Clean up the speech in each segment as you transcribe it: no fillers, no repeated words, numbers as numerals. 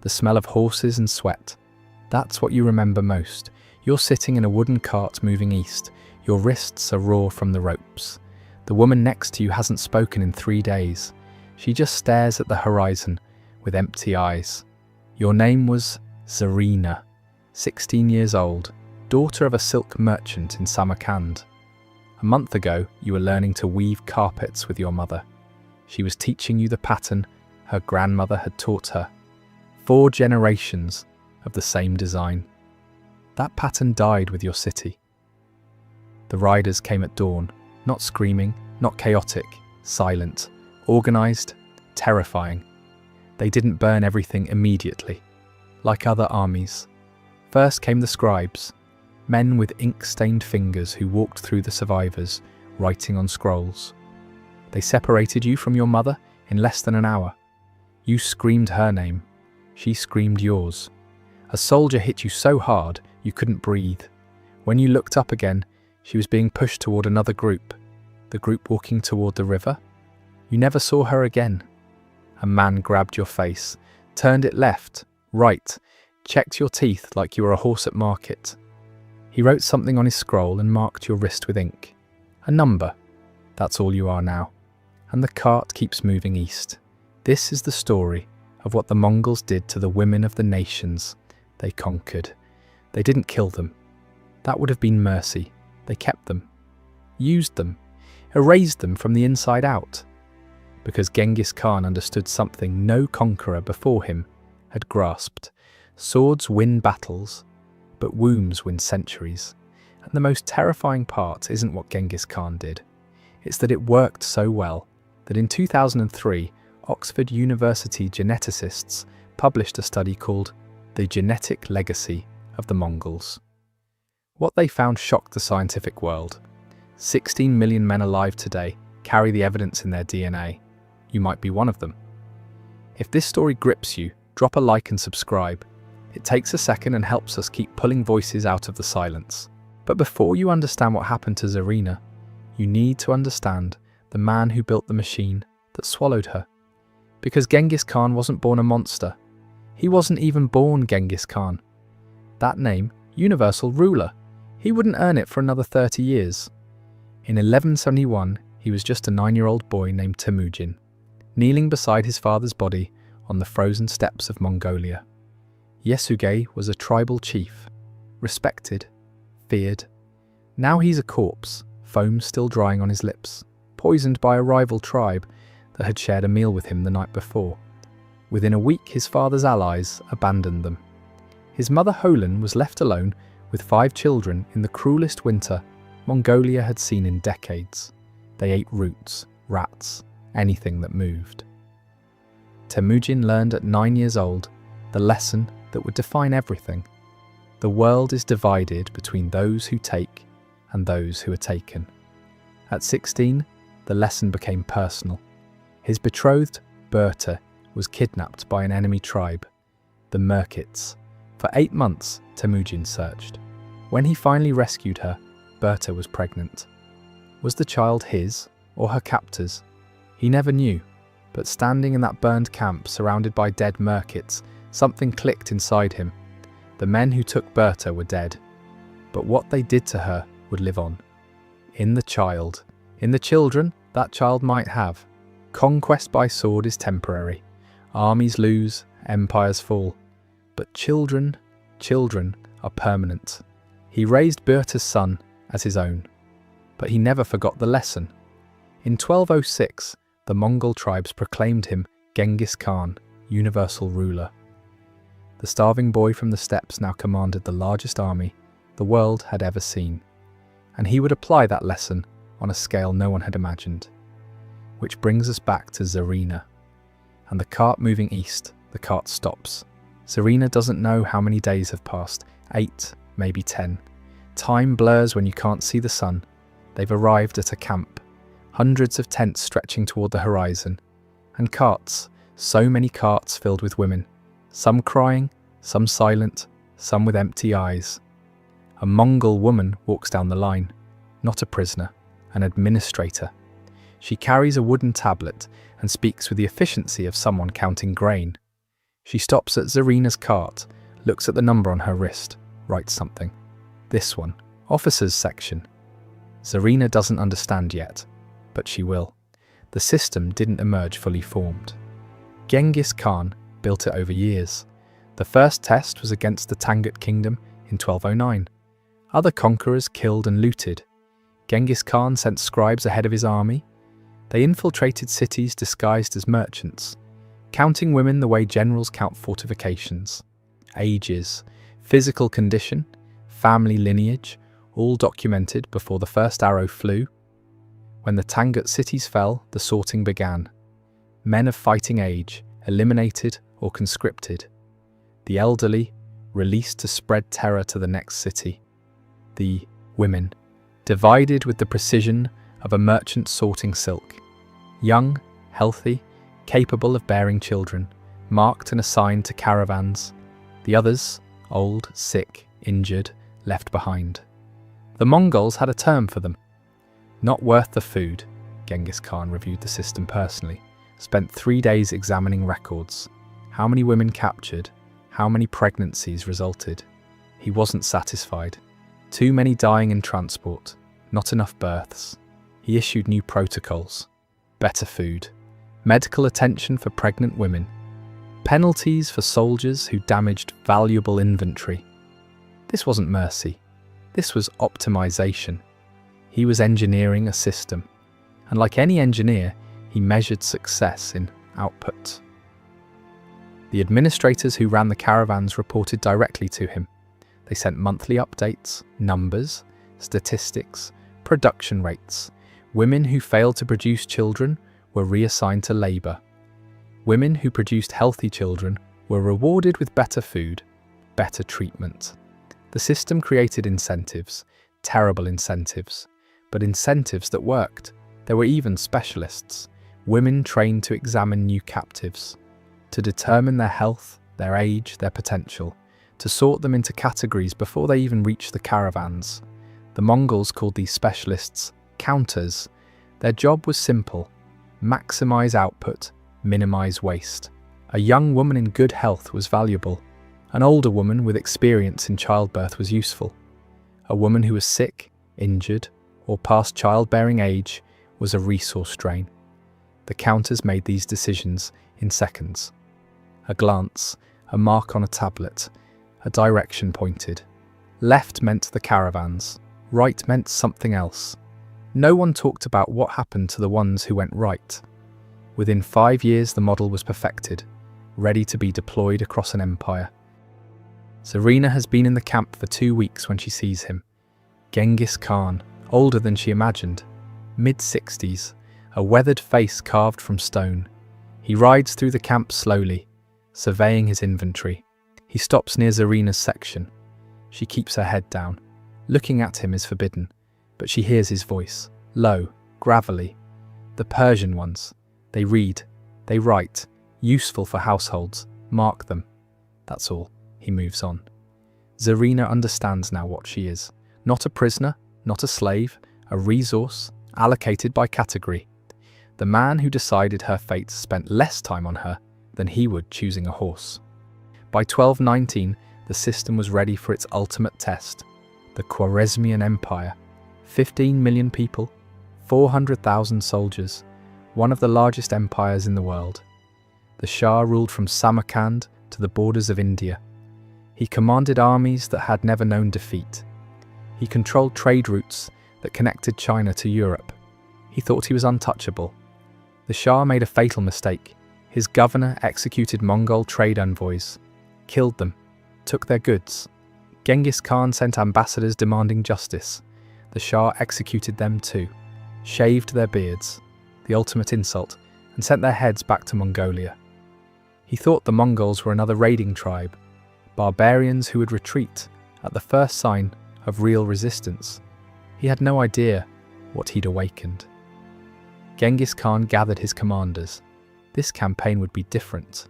the smell of horses and sweat. That's what you remember most. You're sitting in a wooden cart moving east. Your wrists are raw from the ropes. The woman next to you hasn't spoken in 3 days. She just stares at the horizon with empty eyes. Your name was Zarina, 16 years old, daughter of a silk merchant in Samarkand. A month ago, you were learning to weave carpets with your mother. She was teaching you the pattern her grandmother had taught her. 4 generations of the same design. That pattern died with your city. The riders came at dawn, not screaming, not chaotic, silent, organized, terrifying. They didn't burn everything immediately, like other armies. First came the scribes, men with ink-stained fingers who walked through the survivors, writing on scrolls. They separated you from your mother in less than an hour. You screamed her name. She screamed yours. A soldier hit you so hard you couldn't breathe. When you looked up again, she was being pushed toward another group, the group walking toward the river. You never saw her again. A man grabbed your face, turned it left, right, checked your teeth like you were a horse at market. He wrote something on his scroll and marked your wrist with ink. A number. That's all you are now. And the cart keeps moving east. This is the story of what the Mongols did to the women of the nations they conquered. They didn't kill them. That would have been mercy. They kept them, used them, erased them from the inside out. Because Genghis Khan understood something no conqueror before him had grasped. Swords win battles, but wombs win centuries. And the most terrifying part isn't what Genghis Khan did. It's that it worked so well that in 2003, Oxford University geneticists published a study called The Genetic Legacy of the Mongols. What they found shocked the scientific world. 16 million men alive today carry the evidence in their DNA. You might be one of them. If this story grips you, drop a like and subscribe. It takes a second and helps us keep pulling voices out of the silence. But before you understand what happened to Zarina, you need to understand the man who built the machine that swallowed her. Because Genghis Khan wasn't born a monster. He wasn't even born Genghis Khan. That name, universal ruler, he wouldn't earn it for another 30 years. In 1171, he was just a 9-year-old boy named Temujin, kneeling beside his father's body on the frozen steppes of Mongolia. Yesugei was a tribal chief, respected, feared. Now he's a corpse, foam still drying on his lips, poisoned by a rival tribe that had shared a meal with him the night before. Within a week, his father's allies abandoned them. His mother Holan was left alone with 5 children in the cruelest winter Mongolia had seen in decades. They ate roots, rats, anything that moved. Temujin learned at 9 years old the lesson that would define everything. The world is divided between those who take and those who are taken. At 16, the lesson became personal. His betrothed, Berta, was kidnapped by an enemy tribe, the Merkits. For 8 months, Temujin searched. When he finally rescued her, Berta was pregnant. Was the child his or her captor's? He never knew, but standing in that burned camp surrounded by dead Merkits, something clicked inside him. The men who took Berta were dead, but what they did to her would live on. In the child, in the children that child might have. Conquest by sword is temporary. Armies lose, empires fall. But children are permanent. He raised Berta's son as his own, but he never forgot the lesson. In 1206, the Mongol tribes proclaimed him Genghis Khan, universal ruler. The starving boy from the steppes now commanded the largest army the world had ever seen, and he would apply that lesson on a scale no one had imagined. Which brings us back to Zarina. And the cart moving east, the cart stops. Zarina doesn't know how many days have passed, 8, maybe 10. Time blurs when you can't see the sun. They've arrived at a camp, hundreds of tents stretching toward the horizon, and carts, so many carts filled with women, some crying, some silent, some with empty eyes. A Mongol woman walks down the line, not a prisoner, an administrator. She carries a wooden tablet and speaks with the efficiency of someone counting grain. She stops at Zarina's cart, looks at the number on her wrist, writes something. This one, officers section. Zarina doesn't understand yet, but she will. The system didn't emerge fully formed. Genghis Khan built it over years. The first test was against the Tangut kingdom in 1209. Other conquerors killed and looted. Genghis Khan sent scribes ahead of his army. They infiltrated cities disguised as merchants, counting women the way generals count fortifications. Ages, physical condition, family lineage, all documented before the first arrow flew. When the Tangut cities fell, the sorting began. Men of fighting age, eliminated or conscripted. The elderly, released to spread terror to the next city. The women, divided with the precision of a merchant sorting silk. Young, healthy, capable of bearing children, marked and assigned to caravans. The others, old, sick, injured, left behind. The Mongols had a term for them. Not worth the food. Genghis Khan reviewed the system personally, spent 3 days examining records. How many women captured, how many pregnancies resulted. He wasn't satisfied. Too many dying in transport, not enough births. He issued new protocols. Better food, medical attention for pregnant women, penalties for soldiers who damaged valuable inventory. This wasn't mercy. This was optimization. He was engineering a system, and like any engineer, he measured success in output. The administrators who ran the caravans reported directly to him. They sent monthly updates, numbers, statistics, production rates. Women who failed to produce children were reassigned to labor. Women who produced healthy children were rewarded with better food, better treatment. The system created incentives, terrible incentives, but incentives that worked. There were even specialists, women trained to examine new captives, to determine their health, their age, their potential, to sort them into categories before they even reached the caravans. The Mongols called these specialists counters. Their job was simple: maximize output, minimize waste. A young woman in good health was valuable. An older woman with experience in childbirth was useful. A woman who was sick, injured, or past childbearing age was a resource drain. The counters made these decisions in seconds. A glance, a mark on a tablet, a direction pointed. Left meant the caravans, right meant something else. No one talked about what happened to the ones who went right. Within 5 years, the model was perfected, ready to be deployed across an empire. Zarina has been in the camp for 2 weeks when she sees him. Genghis Khan, older than she imagined, mid-60s, a weathered face carved from stone. He rides through the camp slowly, surveying his inventory. He stops near Zarina's section. She keeps her head down. Looking at him is forbidden, but she hears his voice, low, gravelly. The Persian ones. They read, they write, useful for households, mark them. That's all. He moves on. Zarina understands now what she is. Not a prisoner, not a slave, a resource, allocated by category. The man who decided her fate spent less time on her than he would choosing a horse. By 1219, the system was ready for its ultimate test. The Khwarezmian Empire. 15 million people, 400,000 soldiers, one of the largest empires in the world. The Shah ruled from Samarkand to the borders of India. He commanded armies that had never known defeat. He controlled trade routes that connected China to Europe. He thought he was untouchable. The Shah made a fatal mistake. His governor executed Mongol trade envoys, killed them, took their goods. Genghis Khan sent ambassadors demanding justice. The Shah executed them too, shaved their beards, the ultimate insult, and sent their heads back to Mongolia. He thought the Mongols were another raiding tribe, barbarians who would retreat at the first sign of real resistance. He had no idea what he'd awakened. Genghis Khan gathered his commanders. This campaign would be different.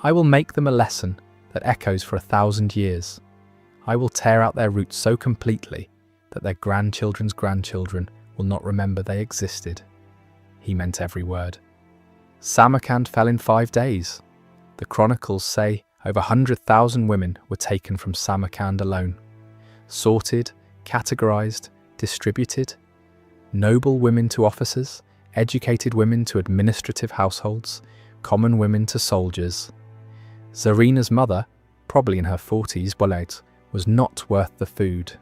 I will make them a lesson that echoes for 1,000 years. I will tear out their roots so completely that their grandchildren's grandchildren will not remember they existed. He meant every word. Samarkand fell in 5 days. The chronicles say over 100,000 women were taken from Samarkand alone. Sorted, categorized, distributed. Noble women to officers, educated women to administrative households, common women to soldiers. Zarina's mother, probably in her 40s, Bolet, was not worth the food.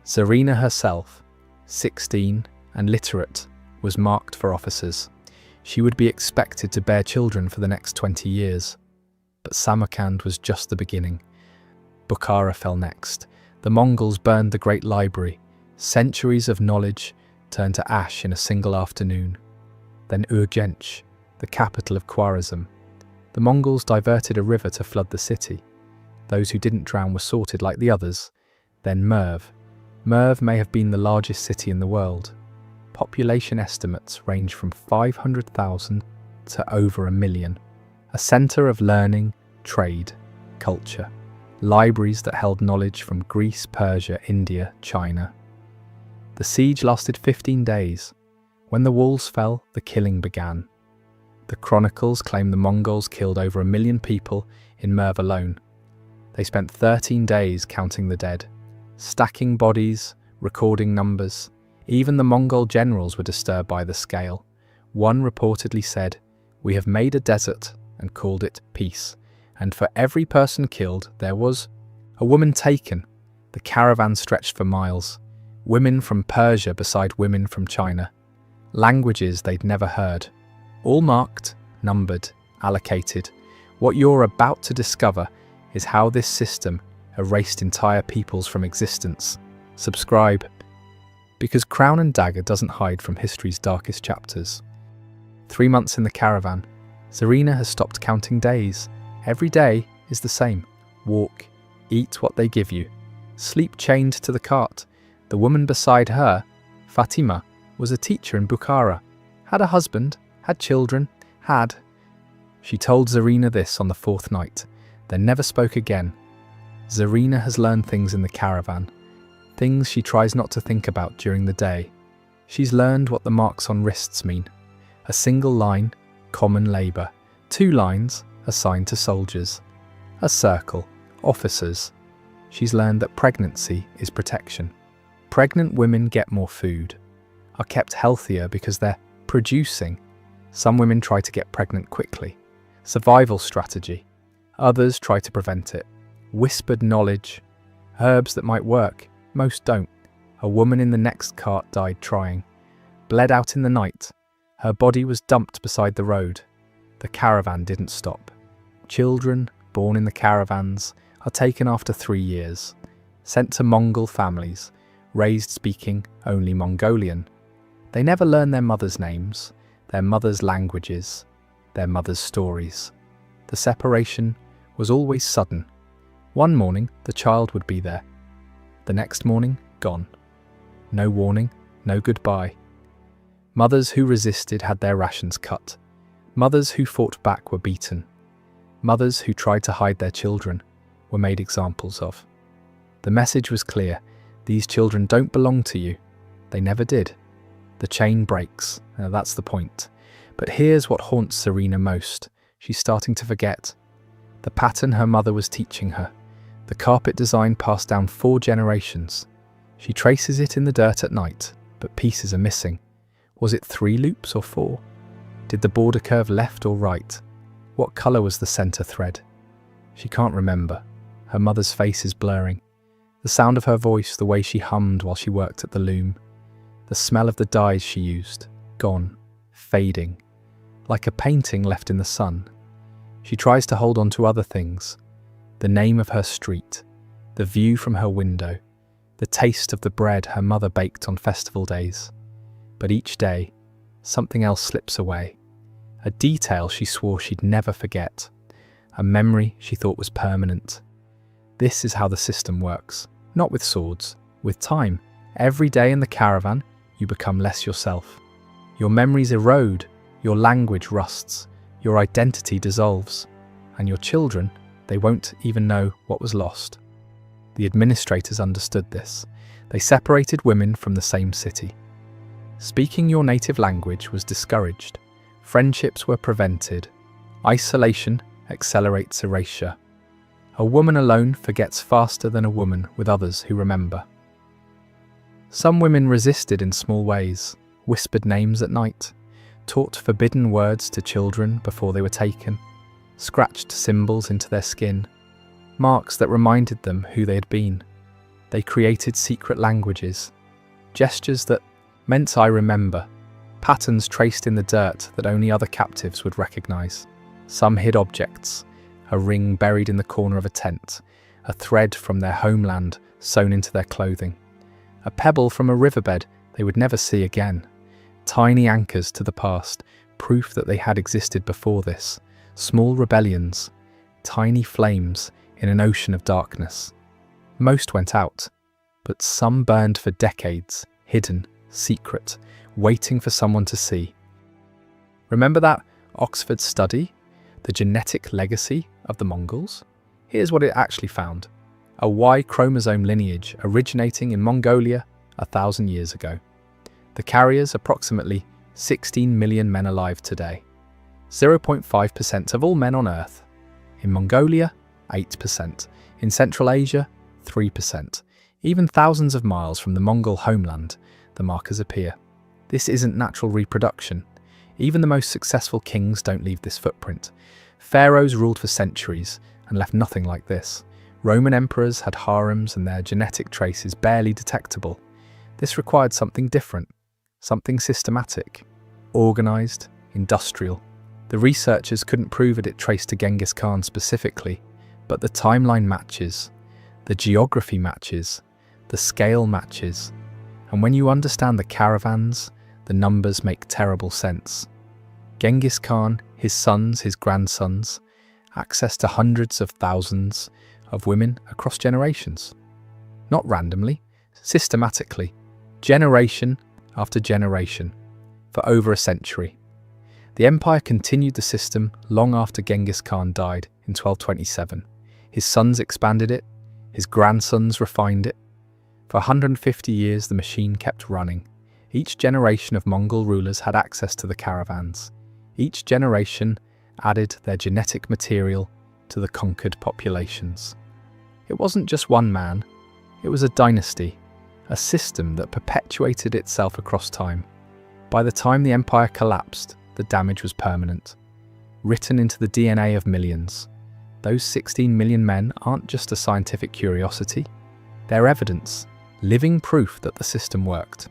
Zarina herself, 16 and literate, was marked for officers. She would be expected to bear children for the next 20 years. But Samarkand was just the beginning. Bukhara fell next. The Mongols burned the great library. Centuries of knowledge turned to ash in a single afternoon. Then Urgench, the capital of Khwarezm. The Mongols diverted a river to flood the city. Those who didn't drown were sorted like the others. Then Merv. Merv may have been the largest city in the world. Population estimates range from 500,000 to over 1 million. A centre of learning, trade, culture. Libraries that held knowledge from Greece, Persia, India, China. The siege lasted 15 days. When the walls fell, the killing began. The chronicles claim the Mongols killed over 1 million people in Merv alone. They spent 13 days counting the dead, stacking bodies, recording numbers. Even the Mongol generals were disturbed by the scale. One reportedly said, "We have made a desert and called it peace, and for every person killed there was a woman taken." The caravan stretched for miles. Women from Persia beside women from China. Languages they'd never heard. All marked, numbered, allocated. What you're about to discover is how this system erased entire peoples from existence. Subscribe, because Crown and Dagger doesn't hide from history's darkest chapters. 3 months in the caravan, Zarina has stopped counting days. Every day is the same. Walk, eat what they give you, sleep chained to the cart. The woman beside her, Fatima, was a teacher in Bukhara, had a husband, had children, She told Zarina this on the 4th night, then never spoke again. Zarina has learned things in the caravan, things she tries not to think about during the day. She's learned what the marks on wrists mean. A single line, common labour. 2 lines, assigned to soldiers. A circle, officers. She's learned that pregnancy is protection. Pregnant women get more food, are kept healthier because they're producing. Some women try to get pregnant quickly. Survival strategy. Others try to prevent it. Whispered knowledge. Herbs that might work, most don't. A woman in the next cart died trying. Bled out in the night. Her body was dumped beside the road. The caravan didn't stop. Children, born in the caravans, are taken after 3 years. Sent to Mongol families, raised speaking only Mongolian. They never learn their mothers' names, their mothers' languages, their mothers' stories. The separation was always sudden. One morning, the child would be there. The next morning, gone. No warning, no goodbye. Mothers who resisted had their rations cut. Mothers who fought back were beaten. Mothers who tried to hide their children were made examples of. The message was clear. These children don't belong to you. They never did. The chain breaks. That's the point. But here's what haunts Zarina most. She's starting to forget. The pattern her mother was teaching her. The carpet design passed down 4 generations. She traces it in the dirt at night, but pieces are missing. Was it 3 loops or 4? Did the border curve left or right? What colour was the centre thread? She can't remember. Her mother's face is blurring. The sound of her voice, the way she hummed while she worked at the loom. The smell of the dyes she used, gone, fading, like a painting left in the sun. She tries to hold on to other things. The name of her street, the view from her window, the taste of the bread her mother baked on festival days. But each day, something else slips away. A detail she swore she'd never forget. A memory she thought was permanent. This is how the system works. Not with swords, with time. Every day in the caravan, you become less yourself. Your memories erode, your language rusts, your identity dissolves. And your children, they won't even know what was lost. The administrators understood this. They separated women from the same city. Speaking your native language was discouraged. Friendships were prevented. Isolation accelerates erasure. A woman alone forgets faster than a woman with others who remember. Some women resisted in small ways, whispered names at night, taught forbidden words to children before they were taken, scratched symbols into their skin, marks that reminded them who they had been. They created secret languages, gestures that meant "I remember," patterns traced in the dirt that only other captives would recognize. Some hid objects, a ring buried in the corner of a tent, a thread from their homeland sewn into their clothing, a pebble from a riverbed they would never see again. Tiny anchors to the past, proof that they had existed before this, small rebellions, tiny flames in an ocean of darkness. Most went out, but some burned for decades, hidden, secret, waiting for someone to see. Remember that Oxford study, the genetic legacy of the Mongols? Here's what it actually found: a Y chromosome lineage originating in Mongolia 1,000 years ago. The carriers, approximately 16 million men alive today. 0.5% of all men on Earth. In Mongolia, 8%. In Central Asia, 3%. Even thousands of miles from the Mongol homeland, the markers appear. This isn't natural reproduction. Even the most successful kings don't leave this footprint. Pharaohs ruled for centuries and left nothing like this. Roman emperors had harems and their genetic traces barely detectable. This required something different, something systematic, organized, industrial. The researchers couldn't prove it traced to Genghis Khan specifically, but the timeline matches, the geography matches, the scale matches. And when you understand the caravans, the numbers make terrible sense. Genghis Khan, his sons, his grandsons, access to hundreds of thousands of women across generations. Not randomly, systematically, generation after generation, for over a century. The empire continued the system long after Genghis Khan died in 1227. His sons expanded it, his grandsons refined it. For 150 years the machine kept running. Each generation of Mongol rulers had access to the caravans. Each generation added their genetic material to the conquered populations. It wasn't just one man, it was a dynasty, a system that perpetuated itself across time. By the time the empire collapsed, the damage was permanent, written into the DNA of millions. Those 16 million men aren't just a scientific curiosity, they're evidence, living proof that the system worked,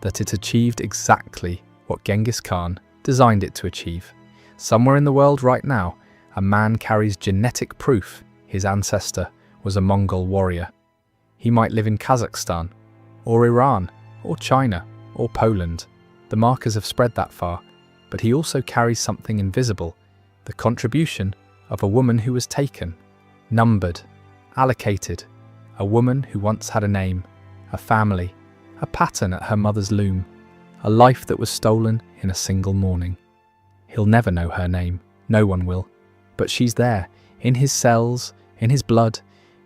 that it achieved exactly what Genghis Khan designed it to achieve. Somewhere in the world right now, a man carries genetic proof his ancestor was a Mongol warrior. He might live in Kazakhstan, or Iran, or China, or Poland. The markers have spread that far, but he also carries something invisible, the contribution of a woman who was taken, numbered, allocated, a woman who once had a name, a family, a pattern at her mother's loom, a life that was stolen in a single morning. He'll never know her name, no one will, but she's there, in his cells, in his blood,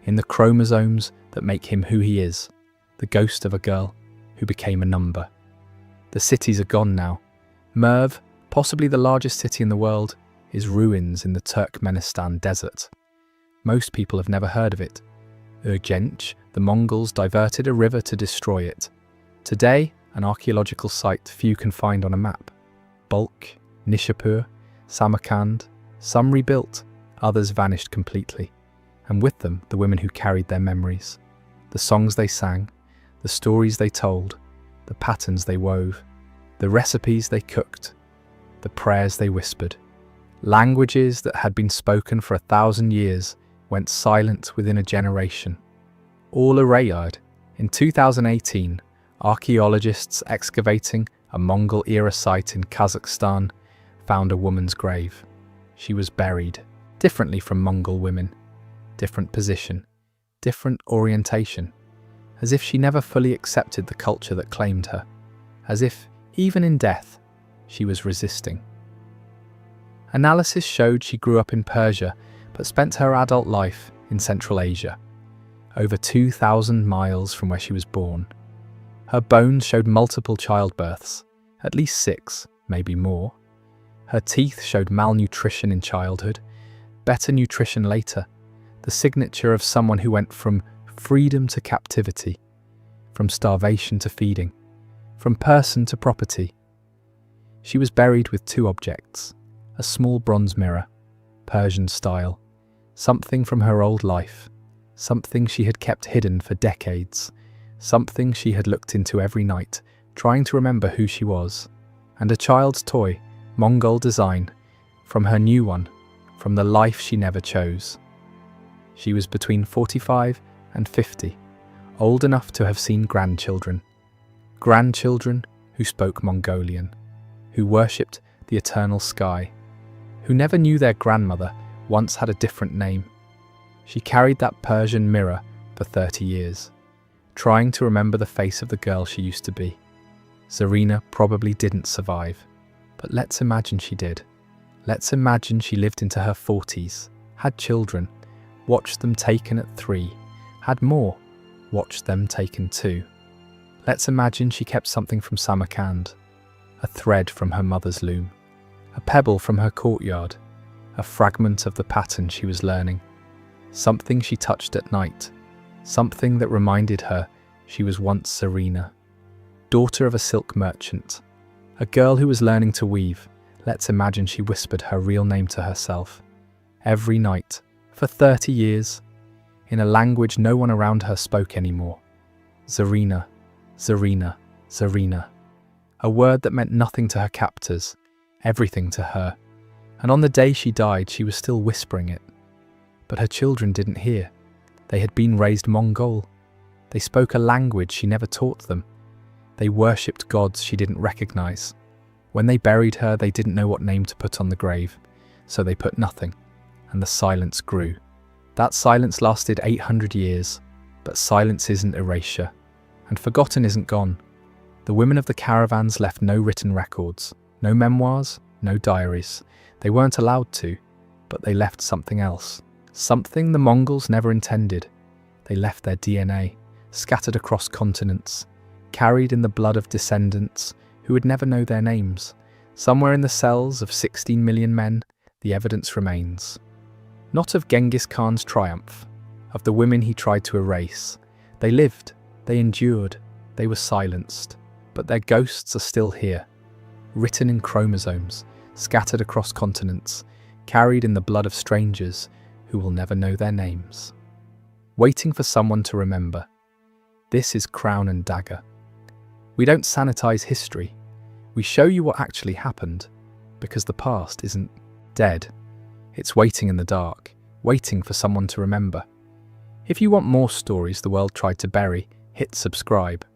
in the chromosomes that make him who he is, the ghost of a girl who became a number. The cities are gone now. Merv, possibly the largest city in the world, is ruins in the Turkmenistan desert. Most people have never heard of it. Urgench, the Mongols diverted a river to destroy it. Today, an archaeological site few can find on a map. Bulk, Nishapur, Samarkand, some rebuilt, others vanished completely. And with them, the women who carried their memories. The songs they sang, the stories they told, the patterns they wove, the recipes they cooked, the prayers they whispered. Languages that had been spoken for 1,000 years went silent within a generation. All erased. In 2018, archaeologists excavating a Mongol-era site in Kazakhstan found a woman's grave. She was buried, differently from Mongol women. Different position, different orientation, as if she never fully accepted the culture that claimed her, as if, even in death, she was resisting. Analysis showed she grew up in Persia, but spent her adult life in Central Asia, over 2,000 miles from where she was born. Her bones showed multiple childbirths, at least 6, maybe more. Her teeth showed malnutrition in childhood. better nutrition later, the signature of someone who went from freedom to captivity, from starvation to feeding, from person to property. She was buried with 2 objects, a small bronze mirror, Persian style, something from her old life, something she had kept hidden for decades, something she had looked into every night, trying to remember who she was, and a child's toy, Mongol design, from her new one, from the life she never chose. She was between 45 and 50, old enough to have seen grandchildren who spoke Mongolian, who worshipped the eternal sky, who never knew their grandmother once had a different name. She carried that Persian mirror for 30 years, trying to remember the face of the girl she used to be. Zarina probably didn't survive, but let's imagine she did. Let's imagine she lived into her 40s, had children, watched them taken at 3, had more, watched them taken 2. Let's imagine she kept something from Samarkand, a thread from her mother's loom, a pebble from her courtyard, a fragment of the pattern she was learning, something she touched at night, something that reminded her she was once Zarina, daughter of a silk merchant, a girl who was learning to weave. Let's imagine she whispered her real name to herself, every night, for 30 years, in a language no one around her spoke anymore. Zarina, Zarina, Zarina. A word that meant nothing to her captors, everything to her. And on the day she died, she was still whispering it. But her children didn't hear. They had been raised Mongol. They spoke a language she never taught them. They worshipped gods she didn't recognize. When they buried her, they didn't know what name to put on the grave, so they put nothing, and the silence grew. That silence lasted 800 years, but silence isn't erasure, and forgotten isn't gone. The women of the caravans left no written records, no memoirs, no diaries. They weren't allowed to, but they left something else, something the Mongols never intended. They left their DNA, scattered across continents, carried in the blood of descendants who would never know their names. Somewhere in the cells of 16 million men, the evidence remains. Not of Genghis Khan's triumph, of the women he tried to erase. They lived, they endured, they were silenced, but their ghosts are still here, written in chromosomes, scattered across continents, carried in the blood of strangers who will never know their names. Waiting for someone to remember. This is Crown and Dagger. We don't sanitize history. We show you what actually happened, because the past isn't dead. It's waiting in the dark, waiting for someone to remember. If you want more stories the world tried to bury, hit subscribe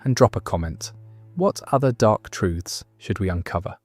and drop a comment. What other dark truths should we uncover?